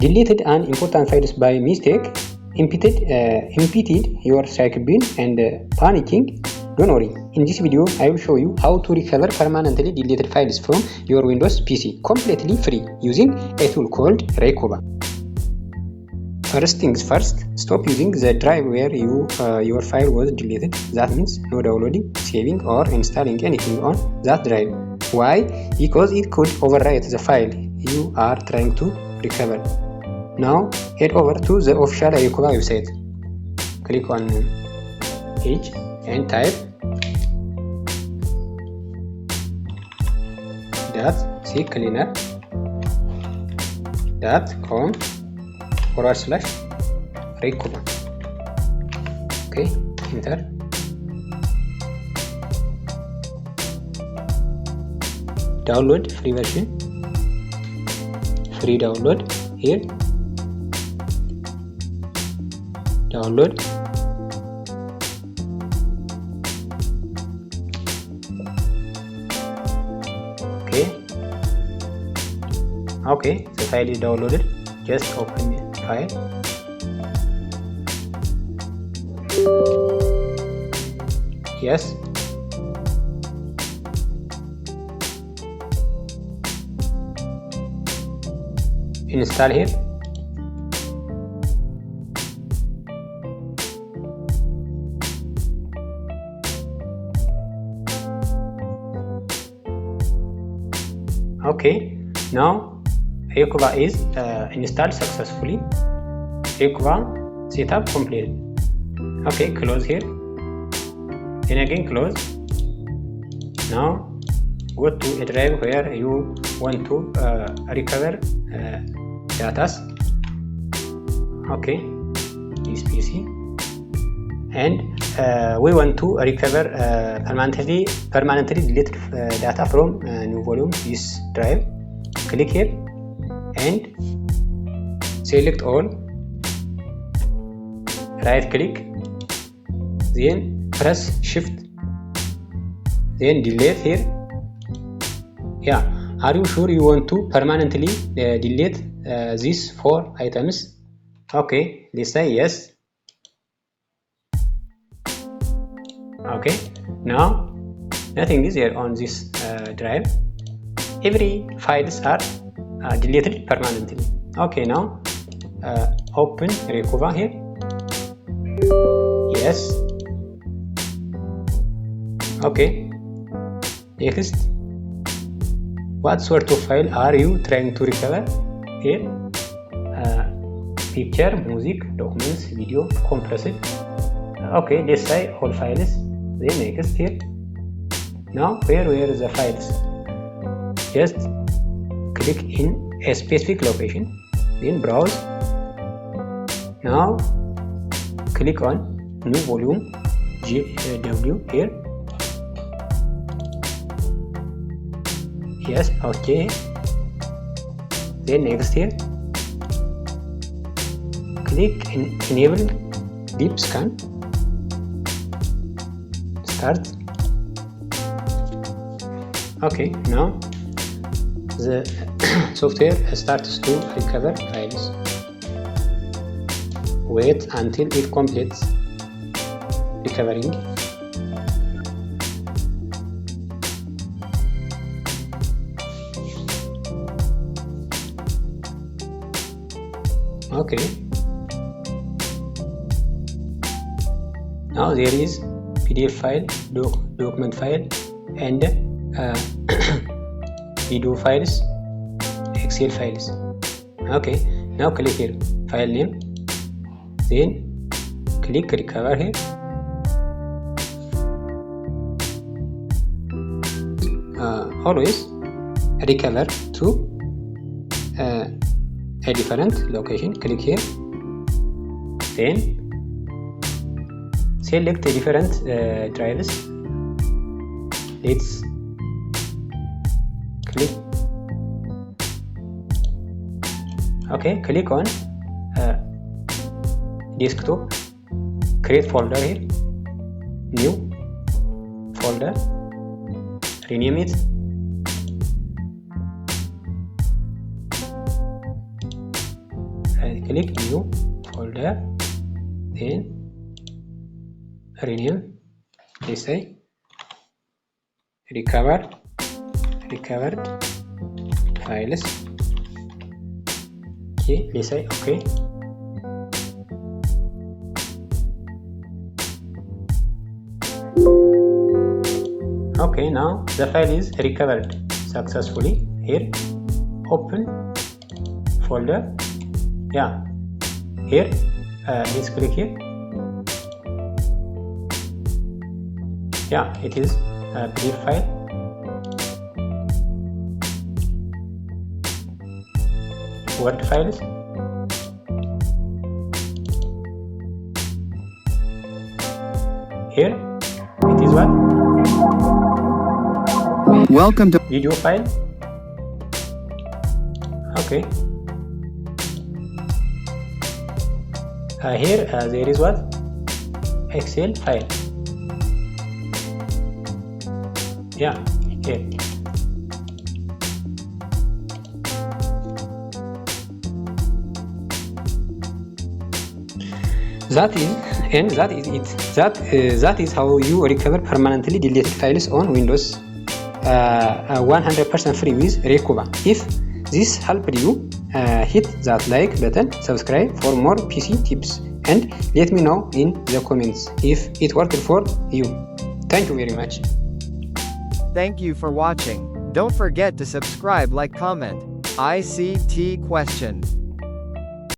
deleted an important files by mistake, emptied your cycle bin, and panicking. Don't worry, in this video I will show you how to recover permanently deleted files from your Windows PC completely free using a tool called Recuva. First things first, stop using the drive where your file was deleted. That means no downloading, saving, or installing anything on that drive. Why? Because it could overwrite the file you are trying to recover. Now head over to the official Recuva website. Click on page and type .ccleaner.com/Recuva. Okay, enter. Download free version. Free download here. Download. Okay, the file is downloaded. Just open the file. Yes. Install here. Okay, now Recuva is installed successfully. Recuva setup completed. Okay, close here. Then again close. Now go to a drive where you want to recover data. Okay, this PC, and we want to recover permanently deleted data from new volume. This drive. Click here and select all. Right click, then press shift, then delete here. Yeah, are you sure you want to permanently delete these 4 items? Okay, let's say yes. Okay, now nothing is here on this drive. Every files are deleted permanently. Okay, now open Recuva here. Yes. Okay. Next, what sort of file are you trying to recover? Here, picture, music, documents, video, compressed. Okay, let's say all files. Then next here. Now where is the files? Just click in a specific location, then browse. Now click on new volume GW here. Yes, okay. Then next here, click in enable deep scan. Start. Okay, now the software starts to recover files. Wait until it completes recovering. Okay. Now there is PDF file, document file, and video files, Excel files. Okay, now click here, file name, then click recover here. Always recover to a different location. Click here, then select a different drives. Let's click. Okay, click on desktop, create folder here, new folder, rename it, right click, new folder, then rename. Let's say recovered files. Okay, let's say okay. Okay, now the file is recovered successfully. Here, open folder. Yeah, here, let's click here. Yeah, it is a clear file. Word files. Here, it is what? Welcome to Video file. Okay. Here there is what? Excel file. Yeah, here. That is it. That is how you recover permanently deleted files on Windows 100% free with Recuva. If this helped you, hit that like button, subscribe for more PC tips, and let me know in the comments if it worked for you. Thank you very much. Thank you for watching. Don't forget to subscribe, like, comment. ICT question.